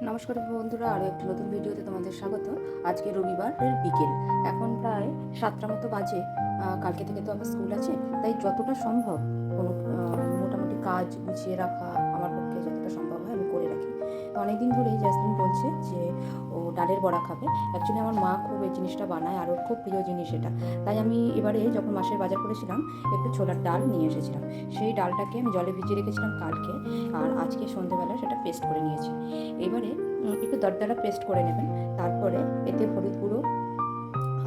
নমস্কার বন্ধুরা, আরও একটি নতুন ভিডিওতে তোমাদের স্বাগত। আজকে রবিবারের বিকেল, এখন প্রায় 7টা মতো বাজে। কালকে থেকে তো আমার স্কুল আছে, তাই যতটা সম্ভব কোনো মোটামুটি কাজ গুছিয়ে রাখা আমার পক্ষে যতটা সম্ভব হয় আমি করে রাখি। তো অনেকদিন ধরেই জাসমিন বলছে যে ও ডালের বড়া খাবে। অ্যাকচুয়ালি আমার মা খুব এই জিনিসটা বানায় আর ওর খুব প্রিয় জিনিস এটা। তাই আমি এবারে যখন মাসের বাজার করেছিলাম একটু ছোলার ডাল নিয়ে এসেছিলাম। সেই ডালটাকে আমি জলে ভিজিয়ে রেখেছিলাম কালকে, আর আজকে সন্ধ্যেবেলা সেটা পেস্ট করে নিয়েছি। এবারে একটু দরদরা পেস্ট করে নেবেন। তারপরে এতে হলুদ গুঁড়ো,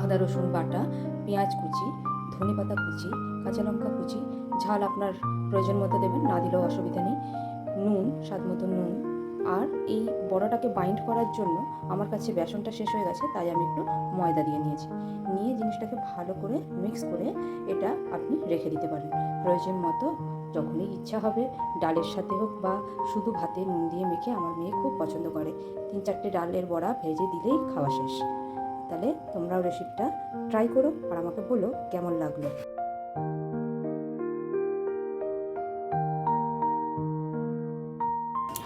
আদা রসুন বাটা, পেঁয়াজ কুচি, ধনেপাতা কুচি, কাঁচা লঙ্কা কুচি, ঝাল আপনার প্রয়োজন মতো দেবেন, না দিলেও অসুবিধা নেই, নুন, স্বাদ মতো নুন। আর এই বড়াটাকে বাইন্ড করার জন্য আমার কাছে বেসনটা শেষ হয়ে গেছে, তাই আমি একটু ময়দা দিয়ে নিয়েছি। নিয়ে জিনিসটাকে ভালো করে মিক্স করে এটা আপনি রেখে দিতে পারেন। প্রয়োজন মতো যখনই ইচ্ছা হবে ডালের সাথে হোক বা শুধু ভাতে নুন দিয়ে মেখে, আমার মেয়ে খুব পছন্দ করে, 3-4টে ডালের বড়া ভেজে দিলেই খাওয়া শেষ। তাহলে তোমরাও রেসিপিটা ট্রাই করো আর আমাকে বলো কেমন লাগলো।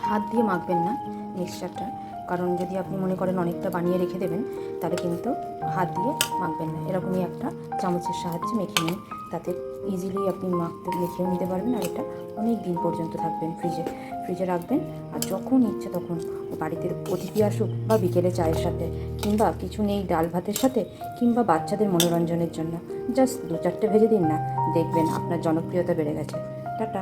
হাত দিয়ে মাখবেন না মিক্সচারটা, কারণ যদি আপনি মনে করেন অনেকটা বানিয়ে রেখে দেবেন তাহলে কিন্তু হাত দিয়ে মাখবেন না। এরকমই একটা চামচের সাহায্যে মেখে নিন, তাতে ইজিলি আপনি মেখেও নিতে পারবেন। আর এটা অনেক দিন পর্যন্ত থাকবেন ফ্রিজে রাখবেন। আর যখন ইচ্ছে তখন বাড়িতে অতিথি আসুক বা বিকেলে চায়ের সাথে, কিংবা কিছু নেই ডাল ভাতের সাথে, কিংবা বাচ্চাদের মনোরঞ্জনের জন্য জাস্ট 2-4টে ভেজে দিন না, দেখবেন আপনার জনপ্রিয়তা বেড়ে গেছে। টাটা।